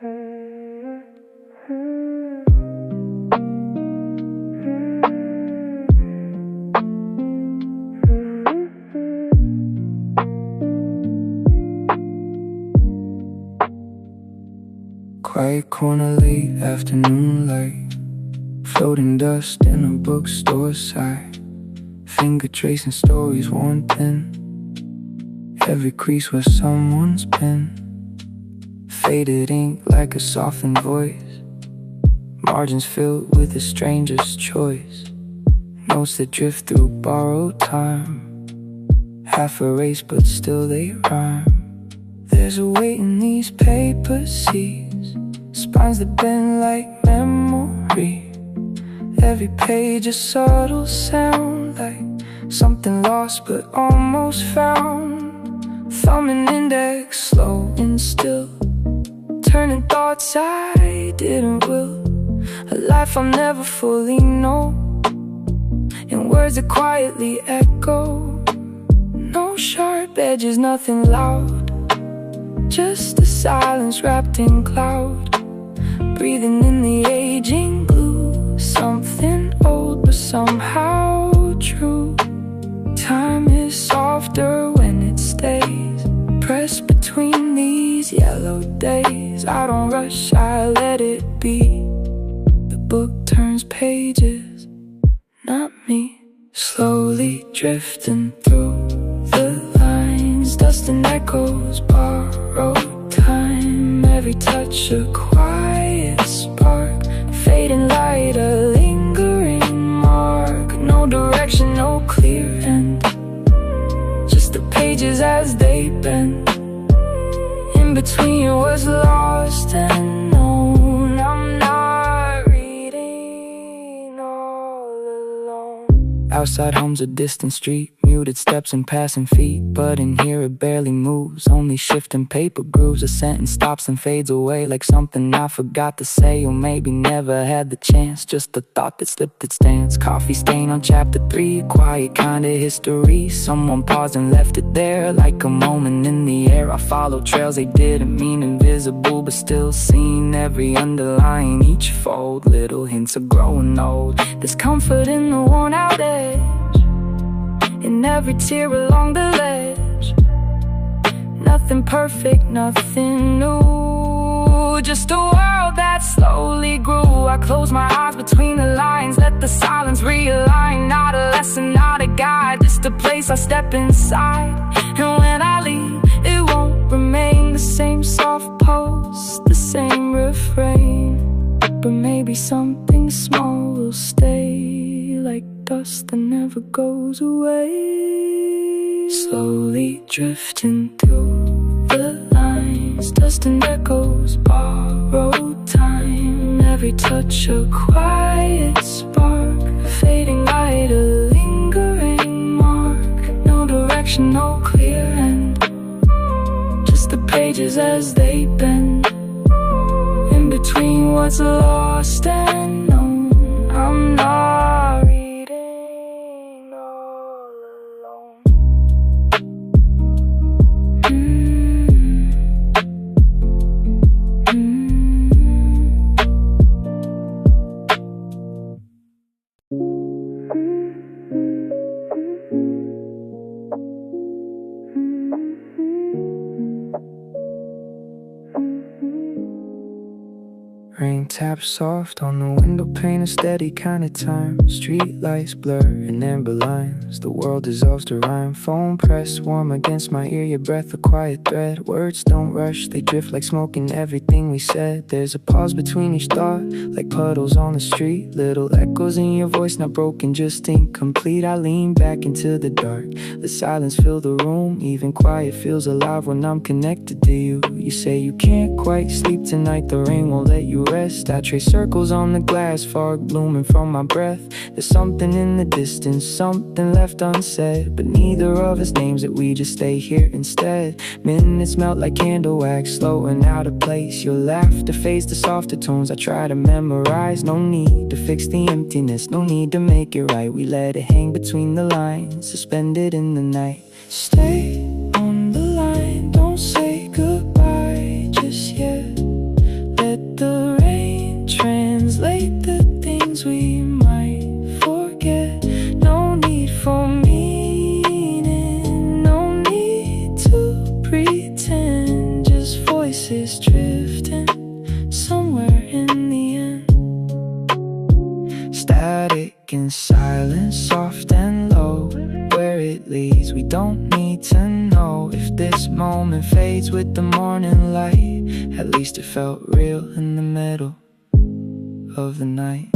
Quiet corner, late afternoon light, floating dust in a bookstore side, finger tracing stories worn thin, every crease was someone's pen, faded ink like a softened voice, margins filled with a stranger's choice, notes that drift through borrowed time, half erased but still they rhyme. There's a weight in these paper seas, spines that bend like memory, every page a subtle sound, like something lost but almost found. Thumb and index slow and still, turning thoughts I didn't will, a life I'll never fully know, in words that quietly echo. No sharp edges, nothing loud, just a silence wrapped in cloud, breathing in the aging glue, something old but somehow true. Time is softer when it stays pressed between these yellow days. I don't rush, I let it be. The book turns pages, not me. Slowly drifting through the lines, dust and echoes, borrowed time, every touch a quiet spark, fading light, a lingering mark. No direction, no clear end, just the pages as they bend. In between was lost and known, I'm not reading all alone. Outside hums a distant street, muted steps and passing feet, but in here it barely moves, only shifting paper grooves. A sentence stops and fades away like something I forgot to say, or maybe never had the chance, just a thought that slipped its stance. Coffee stain on chapter 3, quiet kind of history, someone paused and left it there like a moment in the air. I followed trails they didn't mean invisible, but still seen every underline, each fold, little hints of growing old. There's comfort in the worn out edge, in every tear along the ledge. Nothing perfect, nothing new, just a world that slowly grew. I close my eyes between the lines, let the silence realign. Not a lesson, not a guide, just a place I step inside. And when I leave, it won't remain the same soft pulse, the same refrain, but maybe something small will stay, like dust that never goes away. Slowly drifting through the lines, dust and echoes, borrowed time, every touch a quiet spark, fading light, a lingering mark. No direction, no clear end, just the pages as they bend. In between what's lost and known, I'm not reading all alone. Rain taps soft on the window pane, a steady kind of time. Street lights blur and amber lines, the world dissolves to rhyme. Phone press warm against my ear, your breath a quiet thread. Words don't rush, they drift like smoke in everything we said. There's a pause between each thought, like puddles on the street. Little echoes in your voice, not broken, just incomplete. I lean back into the dark, the silence fill the room. Even quiet feels alive when I'm connected to you. You say you can't quite sleep tonight, the rain won't let you rest. I trace circles on the glass, fog blooming from my breath. There's something in the distance, something left unsaid, but neither of us names it, we just stay here instead. Minutes melt like candle wax, slow and out of place. Your laughter fades to softer tones I try to memorize. No need to fix the emptiness, no need to make it right. We let it hang between the lines, suspended in the night. Stay on the line, don't say goodbye just yet. At least it felt real in the middle of the night.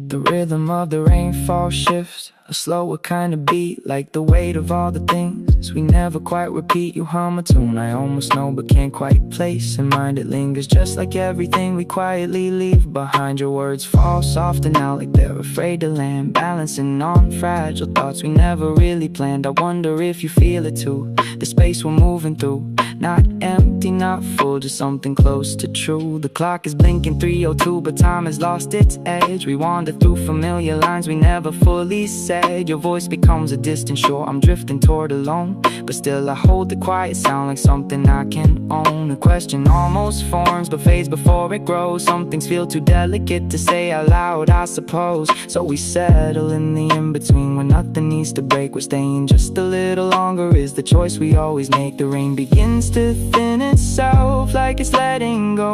The rhythm of the rainfall shifts, a slower kind of beat, like the weight of all the things we never quite repeat. You hum a tune I almost know but can't quite place in mind. It lingers just like everything we quietly leave behind. Your words fall softer now like they're afraid to land, balancing on fragile thoughts we never really planned. I wonder if you feel it too, the space we're moving through. Not empty, not full, just something close to true. The clock is blinking 3:02, but time has lost its edge. We wander through familiar lines we never fully said. Your voice becomes a distant shore I'm drifting toward alone, but still I hold the quiet sound like something I can own. A question almost forms but fades before it grows. Some things feel too delicate to say out loud, I suppose. So we settle in the in-between when nothing needs to break. We're staying just a little longer is the choice we always make. The rain begins to thin itself like it's letting go,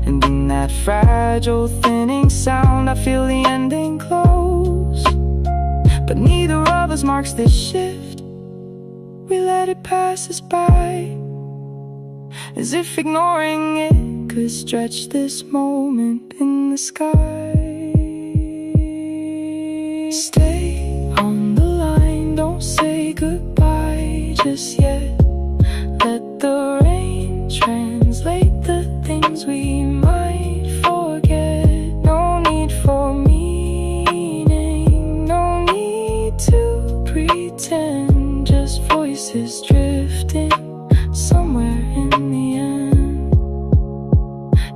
and in that fragile thinning sound I feel the ending close. But neither of us marks this shift, we let it pass us by, as if ignoring it could stretch this moment in the sky. Stay on the line, don't say goodbye just yet. Let the rain translate the things we might forget. No need for meaning, no need to pretend. Just voices drifting somewhere in the end.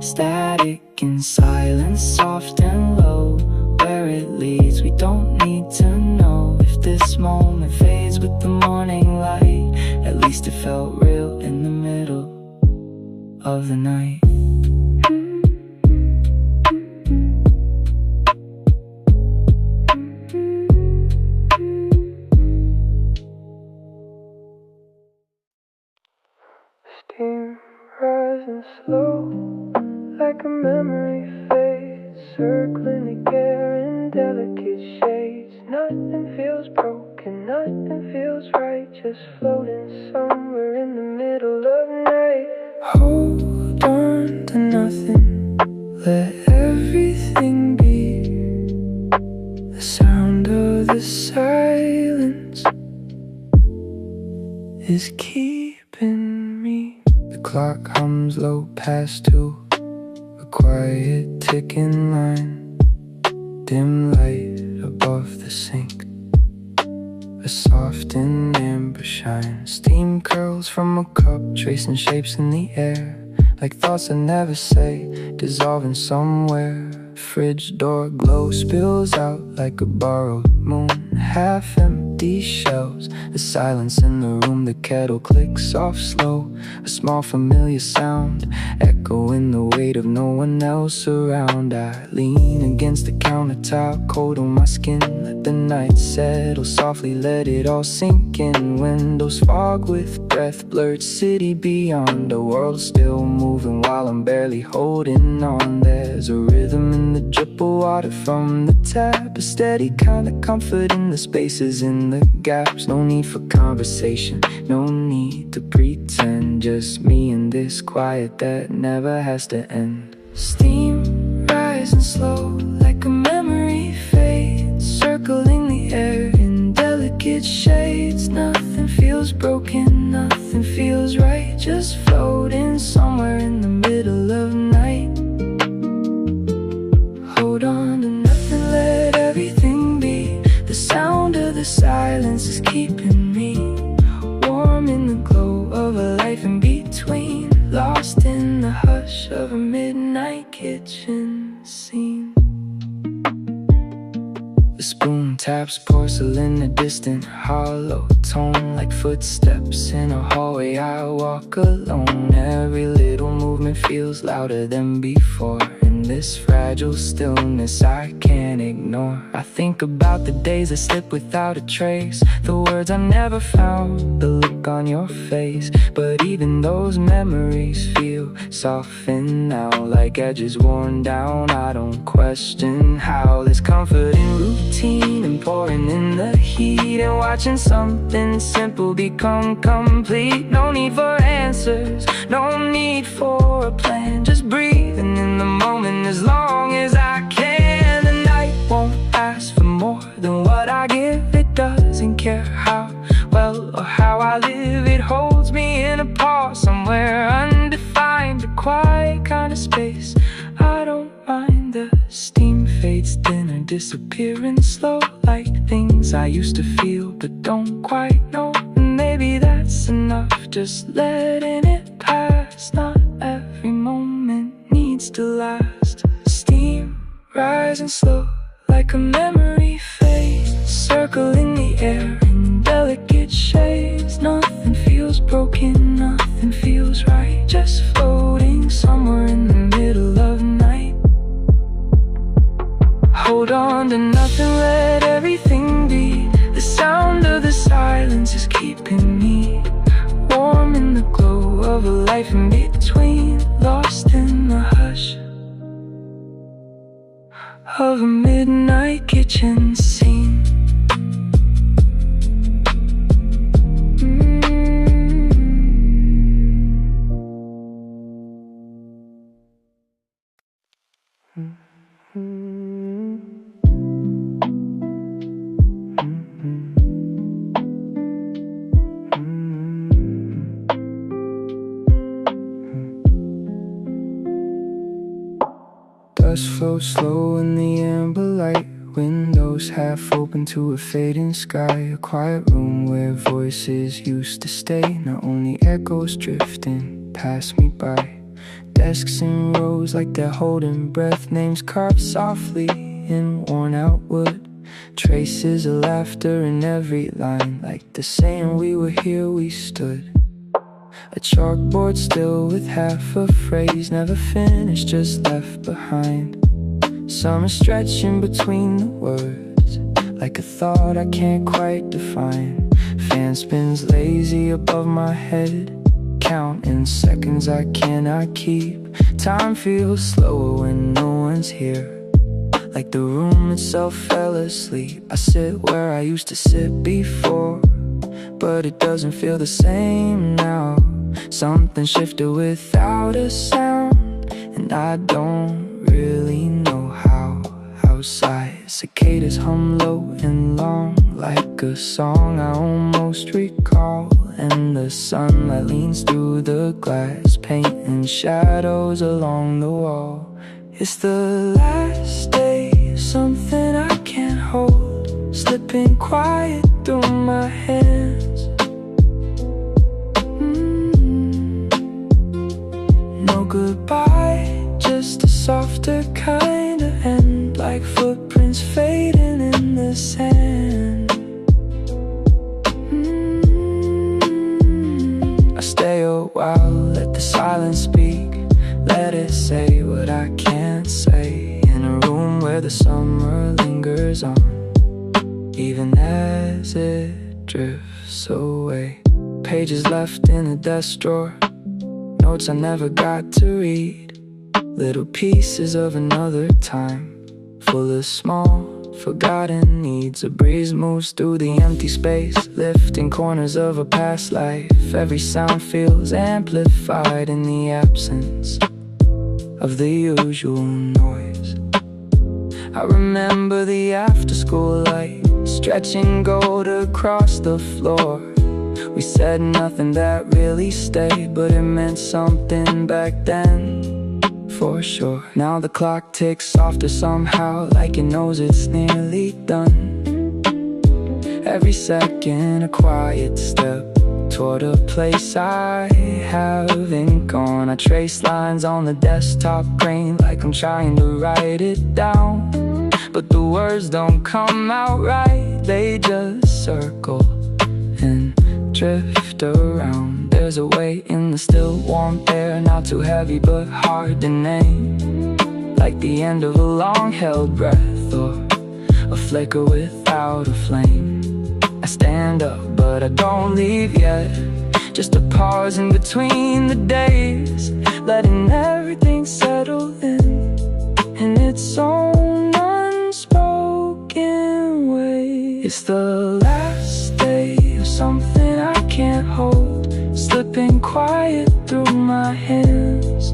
Static in silence, soft and low. Where it leads we don't need to know. If this moment fades with the morning light, at least it felt real in the middle of the night. Steam rising slow like a memory fades, circling the air in delicate shades. Nothing feels broken, nothing feels right, just floating somewhere in the middle of the night. Hold on to nothing, let everything be. The sound of the silence is keeping me. The clock hums low past 2, a quiet ticking line, dim light above the sink, a soft and amber shine. Steam curls from a cup, tracing shapes in the air, like thoughts I never say, dissolving somewhere. Fridge door glow spills out like a borrowed moon, half empty shelves. The silence in the room, the kettle clicks off slow, a small familiar sound, echoing the weight of no one else around. I lean against the countertop, cold on my skin. Let the night settle softly, let it all sink in. Windows fog with breath, blurred city beyond. The world's still moving while I'm barely holding on. There's a rhythm in the drip of water from the tap, a steady kind of comfort in the spaces in the gaps. No need for conversation, no need to pretend, just me and this quiet that never has to end. Steam rising slow like a memory fades, circling the air in delicate shades. Nothing feels broken, nothing feels right, just floating somewhere in the middle of night. Hold on to nothing, let everything be. The sound of the silence is keeping me warm in the glow of a life in between, lost in the hush of a midnight kitchen scene. The spoon taps porcelain, a distant hollow tone, like footsteps in a hallway. I walk alone, every little movement feels louder than before, and this fragile stillness I can't ignore. I think about the days that slip without a trace, the words I never found, the look on your face. But even those memories feel softened now, like edges worn down. I don't question how there's comfort in routine and pouring in the heat, and watching something simple become complete. No need for answers, no need for a plan, just breathing in the moment as long as I can. The night won't ask for more than what I give. It doesn't care how well or how I live. It holds me in a pause somewhere undefined, a quiet kind of space. I don't mind. The steam fades thin or disappearing slow, like things I used to feel but don't quite know. Maybe that's enough, just letting it pass. Not every moment needs to last. Steam rising slow like a memory fade, circling the air in delicate shades. Nothing feels broken, nothing feels right, just floating somewhere in the middle of night. Hold on to nothing, let everything be. The sound of the silence is keeping me warm in the glow of a life in between, lost in the hush of a midnight kitchen scene. Dust flows slow in the amber light, windows half open to a fading sky. A quiet room where voices used to stay, now only echoes drifting past me by. Desks in rows like they're holding breath, names carved softly in worn out wood. Traces of laughter in every line, like the saying we were here we stood. A chalkboard still with half a phrase, never finished, just left behind. Summer stretching between the words, like a thought I can't quite define. Fan spins lazy above my head, counting seconds I cannot keep. Time feels slower when no one's here, like the room itself fell asleep. I sit where I used to sit before, but it doesn't feel the same now. Something shifted without a sound, and I don't really know how. Outside, cicadas hum low and long, like a song I almost recall. And the sunlight leans through the glass, painting shadows along the wall. It's the last day, something I can't hold, slipping quiet through my hands. No goodbye, just a softer kind of end, like footprints fading in the sand. I stay a while, let the silence speak, let it say what I can't say. In a room where the summer lingers on, even as it drifts away. Pages left in a desk drawer, notes I never got to read, little pieces of another time, full of small, forgotten needs. A breeze moves through the empty space, lifting corners of a past life. Every sound feels amplified in the absence of the usual noise. I remember the after-school light, stretching gold across the floor. We said nothing that really stayed, but it meant something back then, for sure. Now the clock ticks softer somehow, like it knows it's nearly done. Every second a quiet step toward a place I haven't gone. I trace lines on the desktop grain, like I'm trying to write it down, but the words don't come out right. They just circle and drift around. There's a weight in the still warm air, not too heavy but hard to name, like the end of a long-held breath, or a flicker without a flame. I stand up, but I don't leave yet. Just a pause in between the days, letting everything settle in its own unspoken way. It's the last day of something I can't hold, slipping quiet through my hands.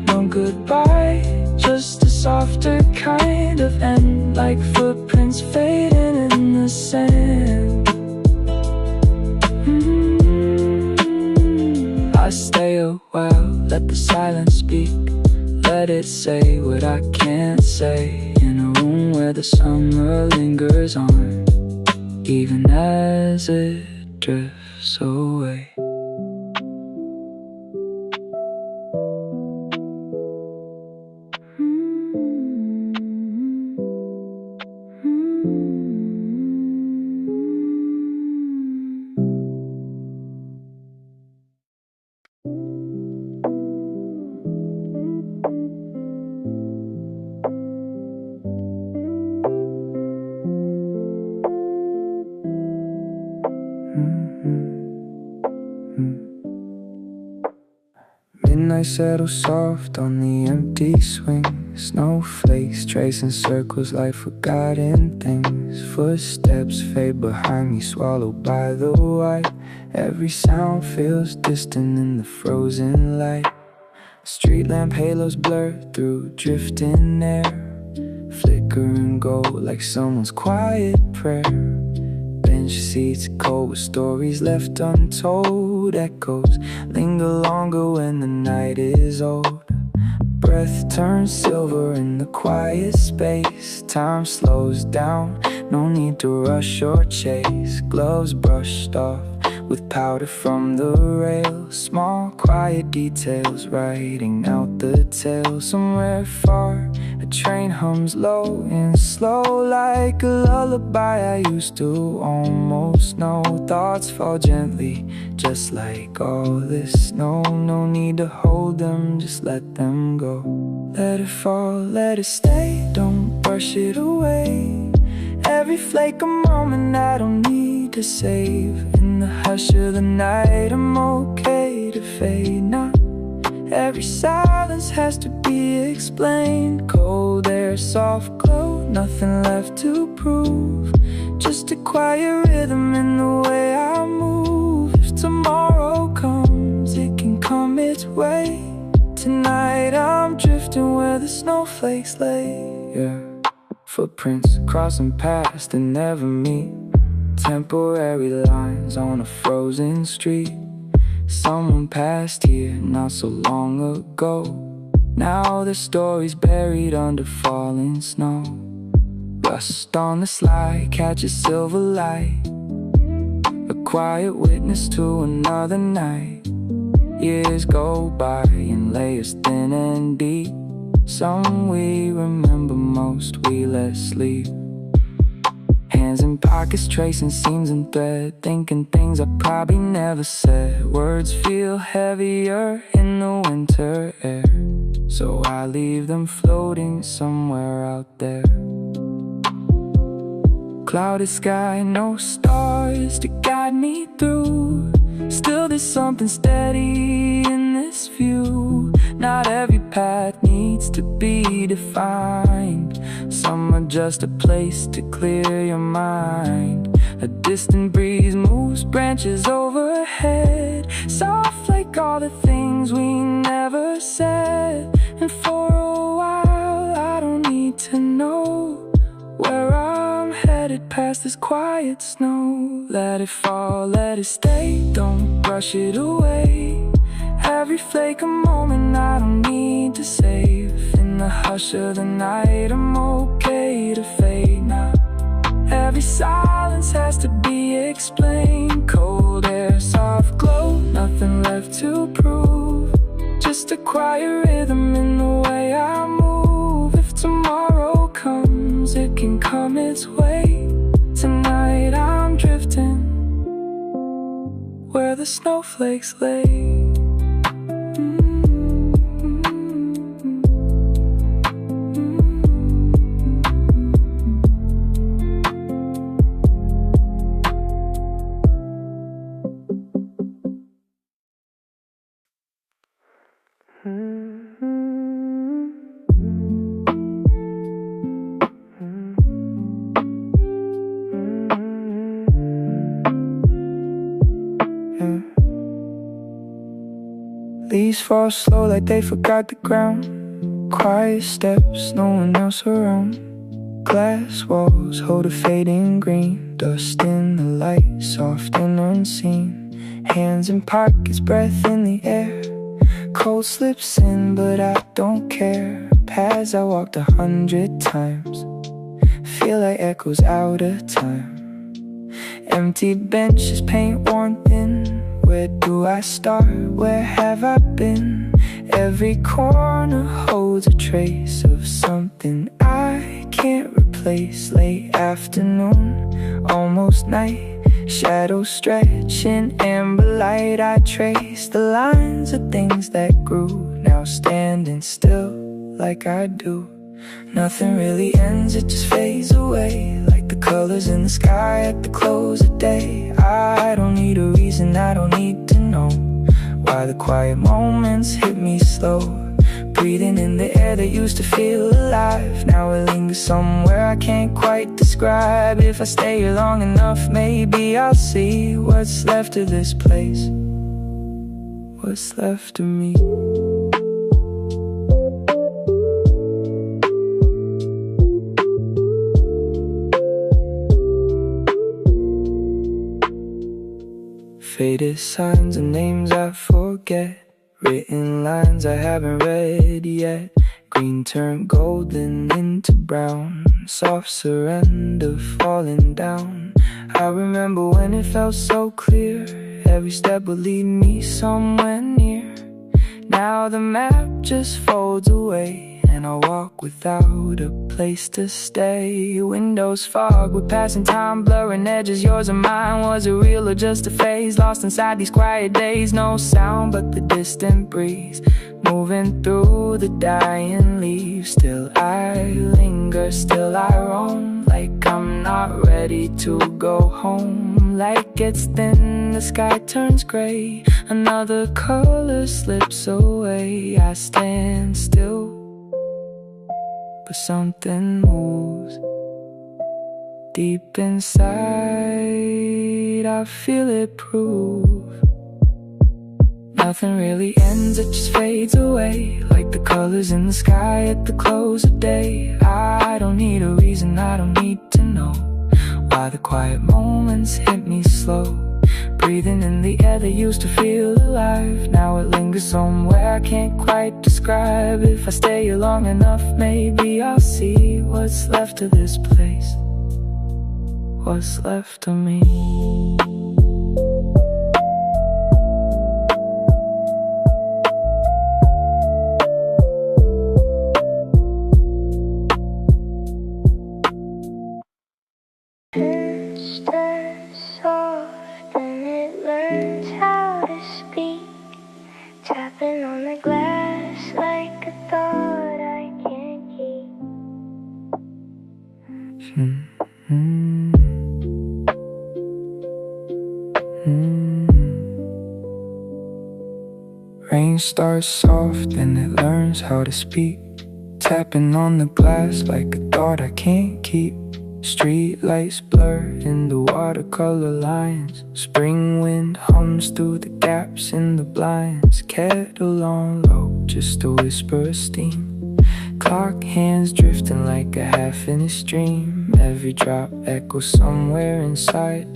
No goodbye, just a softer kind of end, like footprints fading in the sand. I stay a while, let the silence speak, let it say what I can't say, in a room where the summer lingers on, even as it drifts away. Midnight settles soft on the empty swing. Snowflakes tracing circles like forgotten things. Footsteps fade behind me, swallowed by the white. Every sound feels distant in the frozen light. Street lamp halos blur through drifting air, flicker and go like someone's quiet prayer. Bench seats cold with stories left untold. Echoes linger longer when the night is old. Breath turns silver in the quiet space. Time slows down, no need to rush or chase. Gloves brushed off with powder from the rail. Small quiet details writing out the tale. Somewhere far a train hums low and slow, like a lullaby I used to almost know. Thoughts fall gently, just like all this snow. No need to hold them, just let them go. Let it fall, let it stay, don't brush it away. Every flake a moment I don't need to save. In the hush of the night I'm okay to fade. Not every silence has to be explained. Cold air, soft glow, nothing left to prove. Just a quiet rhythm in the way I move. If tomorrow comes, it can come its way. Tonight I'm drifting where the snowflakes lay. Yeah. Footprints crossing paths that never meet. Temporary lines on a frozen street. Someone passed here not so long ago. Now the story's buried under falling snow. Rust on the slide catches silver light, a quiet witness to another night. Years go by in layers thin and deep. Some we remember, most we let sleep. Hands in pockets tracing seams and thread, thinking things I probably never said. Words feel heavier in the winter air, so I leave them floating somewhere out there. Clouded sky, no stars to guide me through. Still there's something steady in this view. Not every path needs to be defined. Some are just a place to clear your mind. A distant breeze moves branches overhead, soft like all the things we never said. And for a while I don't need to know where I'm headed past this quiet snow. Let it fall, let it stay, don't brush it away. Every flake a moment I don't need to save. In the hush of the night I'm okay to fade now. Every silence has to be explained. Cold air, soft glow, nothing left to prove. Just a quiet rhythm in the way I move. If tomorrow comes, it can come its way. Tonight I'm drifting where the snowflakes lay. Leaves fall slow like they forgot the ground. Quiet steps, no one else around. Glass walls hold a fading green. Dust in the light, soft and unseen. Hands in pockets, breath in the air. Cold slips in, but I don't care. Paths I walked 100 times. Feel like echoes out of time. Empty benches, paint worn thin. Where do I start? Where have I been? Every corner holds a trace of something I can't replace. Late afternoon, almost night. Shadows stretch in amber light. I trace the lines of things that grew. Now standing still like I do. Nothing really ends, it just fades away. Like the colors in the sky at the close of day. I don't need a reason, I don't need to know why the quiet moments hit me slow. Breathing in the air that used to feel alive. Now it lingers somewhere I can't quite describe. If I stay here long enough, maybe I'll see what's left of this place. What's left of me. Faded signs and names I forget. Written lines I haven't read yet. Green turned golden into brown. Soft surrender falling down. I remember when it felt so clear. Every step would lead me somewhere near. Now the map just folds away, and I walk without a place to stay. Windows fog with passing time, blurring edges. Yours and mine, was it real or just a phase? Lost inside these quiet days. No sound but the distant breeze moving through the dying leaves. Still I linger, still I roam. Like I'm not ready to go home. Light gets thin, the sky turns gray. Another color slips away. I stand still, but something moves deep inside. I feel it prove. Nothing really ends, it just fades away. Like the colors in the sky at the close of day. I don't need a reason, I don't need to know why the quiet moments hit me slow. Breathing in the air that used to feel alive. Now it lingers somewhere I can't quite describe. If I stay here long enough, maybe I'll see what's left of this place. What's left of me. Tapping on the glass like a thought I can't keep. Rain starts soft and it learns how to speak. Tapping on the glass like a thought I can't keep. Street lights blur into watercolor lines. Spring wind hums through the gaps in the blinds. Kettle on low, just a whisper of steam. Clock hands drifting like a half-finished dream. Every drop echoes somewhere inside.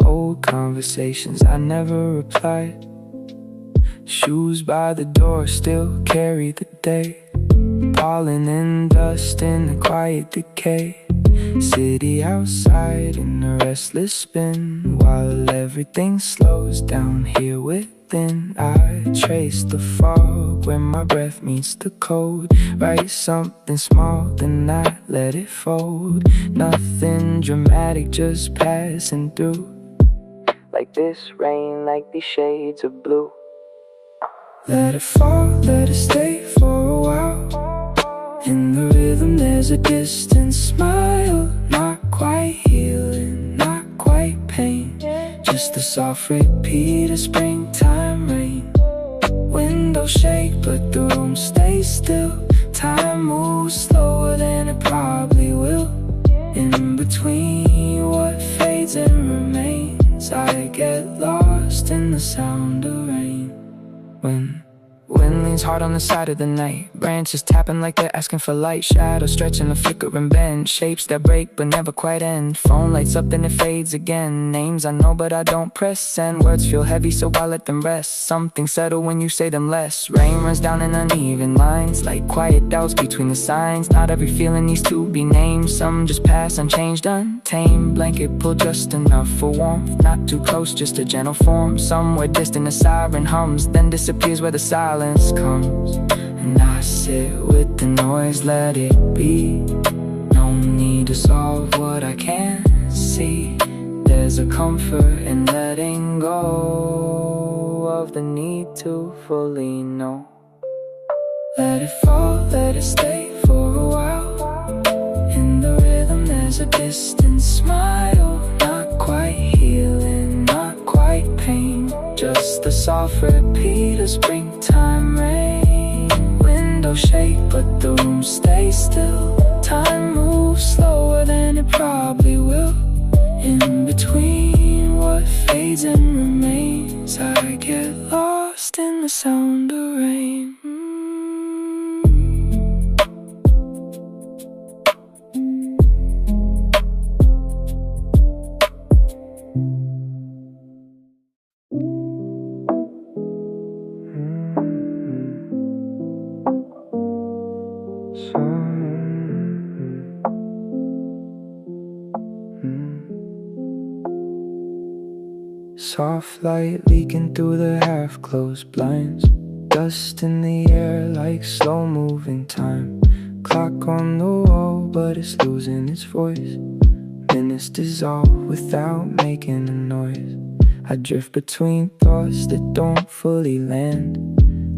Old conversations I never replied. Shoes by the door still carry the day. Pollen and dust in the quiet decay. City outside in a restless spin. While everything slows down here within, I trace the fog where my breath meets the cold. Write something small, then I let it fold. Nothing dramatic, just passing through. Like this rain, like these shades of blue. Let it fall, let it stay for a while. In the rhythm there's a distant smile. Not quite healing, not quite pain. Just the soft repeat of springtime rain. When Windows shake, but the room stays still. Time moves slower than it probably will. In between what fades and remains, I get lost in the sound of rain. When wind leans hard on the side of the night, branches tapping like they're asking for light. Shadows stretching a flicker and bend, shapes that break but never quite end. Phone lights up then it fades again. Names I know but I don't press send. Words feel heavy so I let them rest. Something settle when you say them less. Rain runs down in uneven lines, like quiet doubts between the signs. Not every feeling needs to be named. Some just pass unchanged, untamed. Blanket pulled just enough for warmth, not too close, just a gentle form. Somewhere distant a siren hums, then disappears where the silence comes. And I sit with the noise, let it be. No need to solve what I can't see. There's a comfort in letting go of the need to fully know. Let it fall, let it stay for a while. In the rhythm there's a distant smile. Not quite healing, not quite pain, just the soft repeat of springtime rain. Windows shake but the room stays still. Time moves slower than it probably will. In between what fades and remains, I get lost in the sound of rain. Soft light leaking through the half-closed blinds. Dust in the air like slow-moving time. Clock on the wall, but it's losing its voice. Minutes dissolve without making a noise. I drift between thoughts that don't fully land.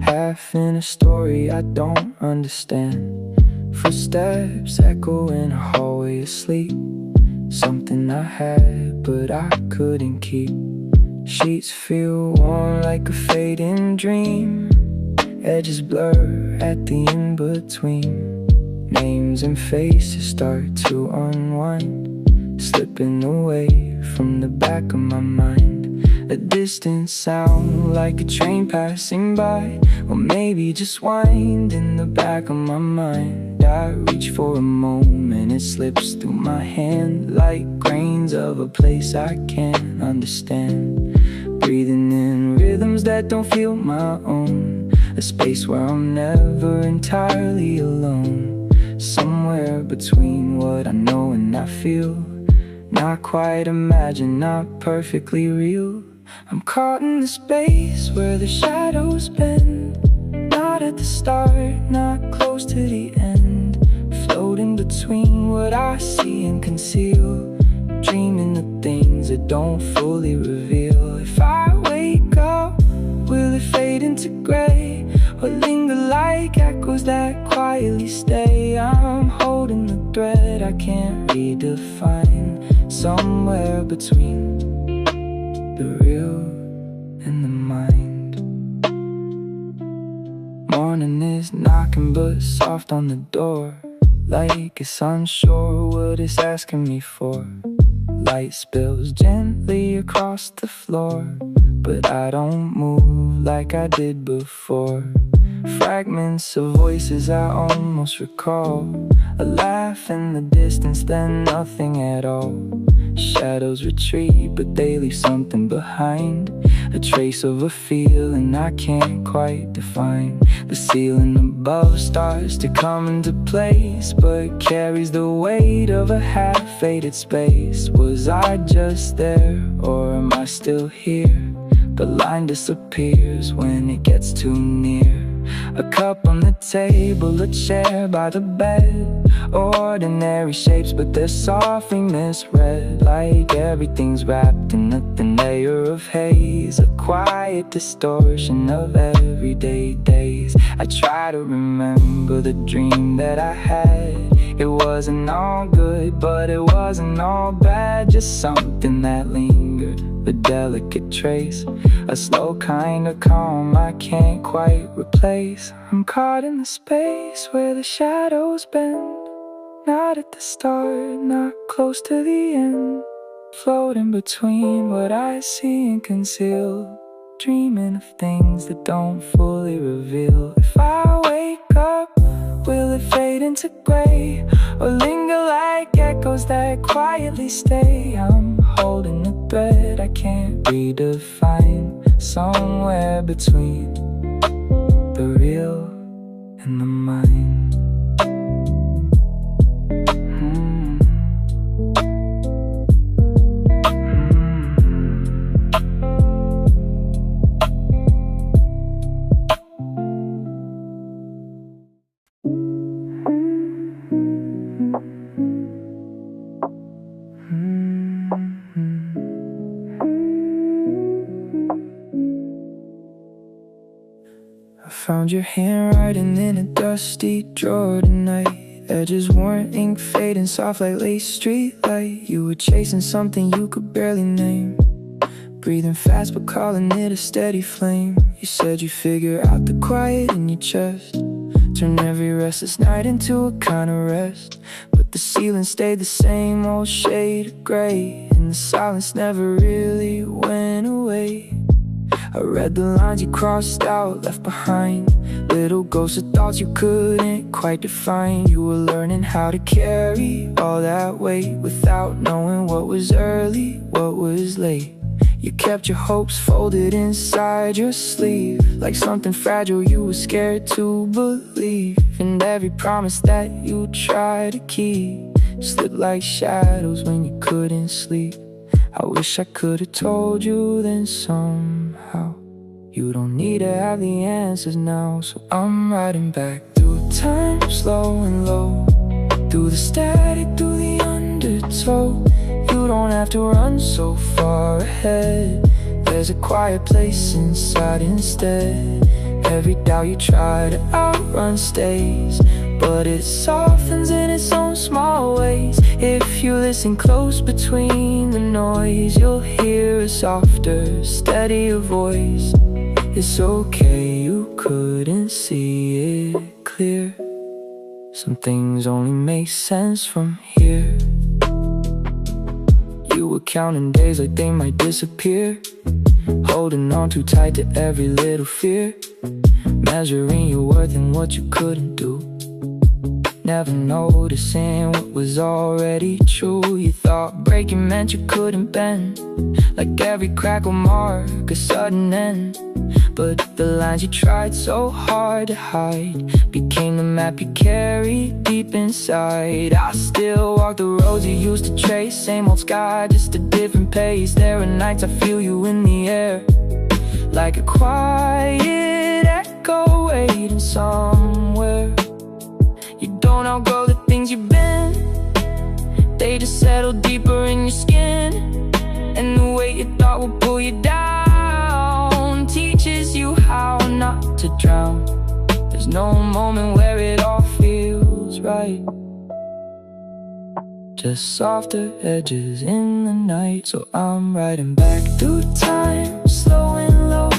Half in a story I don't understand. Footsteps echo in a hallway asleep. Something I had but I couldn't keep. Sheets feel warm like a fading dream. Edges blur at the in-between. Names and faces start to unwind, slipping away from the back of my mind. A distant sound like a train passing by, or maybe just wind in the back of my mind. I reach for a moment, it slips through my hand like grains of a place I can't understand. Breathing in rhythms that don't feel my own, a space where I'm never entirely alone. Somewhere between what I know and I feel, not quite imagined, not perfectly real. I'm caught in the space where the shadows bend, not at the start, not close to the end. Floating between what I see and conceal, dreaming the things that don't fully reveal. If I wake up, will it fade into gray, or linger like echoes that quietly stay? I'm holding the thread I can't redefine, somewhere between the real and the mind. Morning is knocking but soft on the door, like it's unsure what it's asking me for. Light spills gently across the floor, but I don't move like I did before. Fragments of voices I almost recall, a laugh in the distance, then nothing at all. Shadows retreat, but they leave something behind, a trace of a feeling I can't quite define. The ceiling above starts to come into place, but carries the weight of a half-faded space. Was I just there, or am I still here? The line disappears when it gets too near. A cup on the table, a chair by the bed. Ordinary shapes, but they're softly misread, like everything's wrapped in a thin layer of haze, a quiet distortion of everyday days. I try to remember the dream that I had, It wasn't all good, but it wasn't all bad. Just something that lingered, a delicate trace, a slow kind of calm I can't quite replace. I'm caught in the space where the shadows bend, not at the start, not close to the end, floating between what I see and conceal, dreaming of things that don't fully reveal. If I wake up, will it fade into gray, or linger like echoes that quietly stay? I'm holding a thread I can't redefine, somewhere between the real and the mind. Found your handwriting in a dusty drawer tonight. Edges weren't ink, fading soft like late street light. You were chasing something you could barely name, breathing fast but calling it a steady flame. You said you figure out the quiet in your chest, turn every restless night into a kind of rest. But the ceiling stayed the same old shade of gray, and the silence never really went away. I read the lines you crossed out, left behind, little ghosts of thoughts you couldn't quite define. You were learning how to carry all that weight without knowing what was early, what was late. You kept your hopes folded inside your sleeve, like something fragile you were scared to believe. And every promise that you tried to keep slipped like shadows when you couldn't sleep. I wish I could've told you then somehow. You don't need to have the answers now. So I'm riding back through time, slow and low, through the static, through the undertow. You don't have to run so far ahead, there's a quiet place inside instead. Every doubt you try to outrun stays, but it softens in its own small ways. If you listen close between the noise, you'll hear a softer, steadier voice. It's okay, you couldn't see it clear. Some things only make sense from here. You were counting days like they might disappear, holding on too tight to every little fear, measuring your worth and what you couldn't do, never noticing what was already true. You thought breaking meant you couldn't bend, like every crack will mark a sudden end. But the lines you tried so hard to hide became the map you carried deep inside. I still walk the roads you used to trace, same old sky, just a different pace. There are nights I feel you in the air, like a quiet echo waiting somewhere. You don't outgrow the things you've been, they just settle deeper in your skin. And the way you thought would pull you down teaches you how not to drown. There's no moment where it all feels right, just softer edges in the night. So I'm riding back through time, slow and low,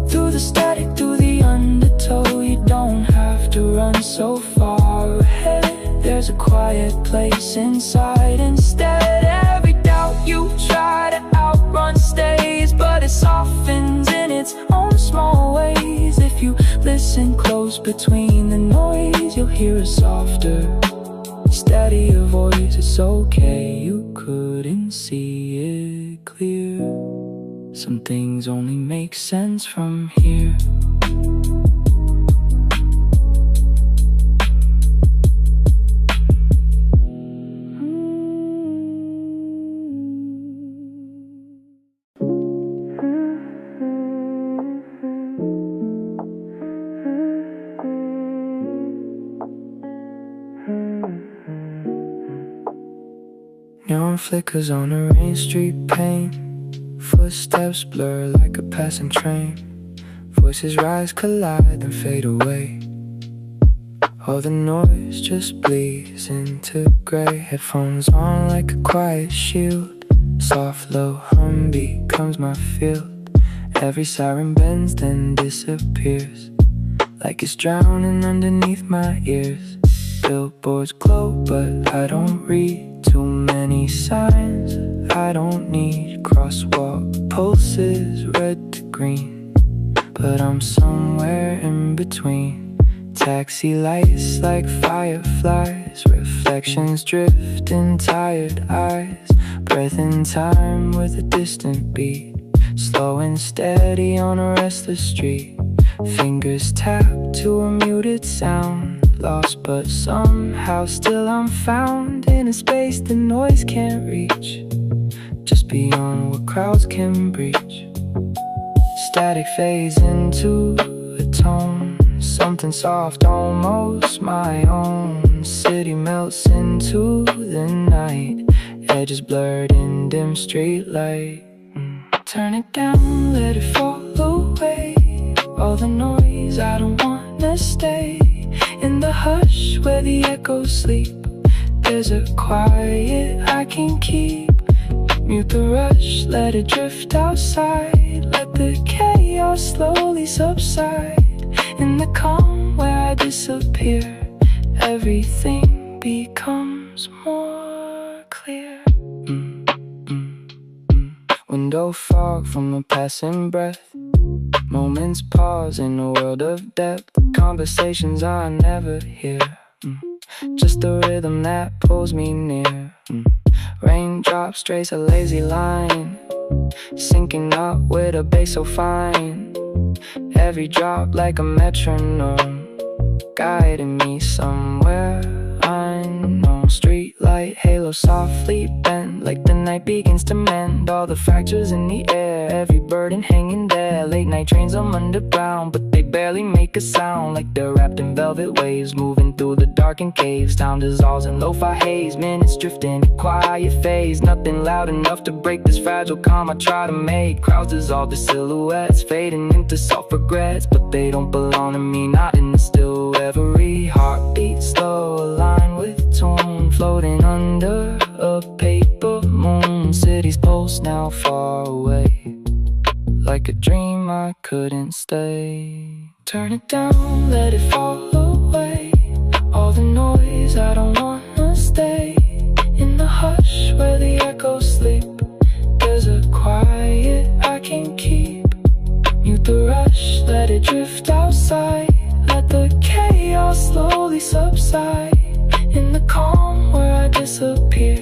through the static, through the undertow. You don't have to run so far ahead, there's a quiet place inside instead. Every doubt you try to outrun stays, but it softens in its own small ways. If you listen close between the noise, you'll hear a softer, steadier voice. It's okay, you couldn't see it clear. Some things only make sense from here. Neon flickers on a rain street pane, footsteps blur like a passing train. Voices rise, collide, then fade away. All the noise just bleeds into gray. Headphones on like a quiet shield. Soft low hum becomes my field. Every siren bends then disappears, like it's drowning underneath my ears. Billboards glow but I don't read. Too many signs I don't need. Crosswalk pulses red to green, but I'm somewhere in between. Taxi lights like fireflies, reflections drift in tired eyes. Breath in time with a distant beat, slow and steady on a restless street. Fingers tap to a muted sound, lost but somehow still I'm found in a space the noise can't reach, just beyond what crowds can breach. Static fades into a tone, something soft, almost my own. City melts into the night, edges blurred in dim street light. Turn it down, let it fall away. All the noise, I don't wanna stay in the hush where the echoes sleep. There's a quiet I can keep. Mute the rush, let it drift outside. Let the chaos slowly subside. In the calm where I disappear, everything becomes more clear. Window fog from a passing breath, moments pause in a world of depth. Conversations I never hear, just the rhythm that pulls me near. Raindrops trace a lazy line, syncing up with a bass so fine. Every drop like a metronome, guiding me somewhere unknown. Streetlight halo softly bent, like the night begins to mend all the fractures in the air. Every burden hanging there. Late night trains I'm underground, but they barely make a sound, like they're wrapped in velvet waves, moving through the darkened caves. Time dissolves in lo-fi haze, minutes drifting in quiet phase. Nothing loud enough to break this fragile calm I try to make. Crowds dissolve the silhouettes, fading into soft regrets, but they don't belong to me, not in the still. Every heartbeat slow, aligned with tone, floating under a paper moon. City's pulse now far away, like a dream I couldn't stay. Turn it down, let it fall away. All the noise, I don't wanna stay in the hush where the echoes sleep. There's a quiet I can keep. Mute the rush, let it drift outside. Let the chaos slowly subside. In the calm where I disappear,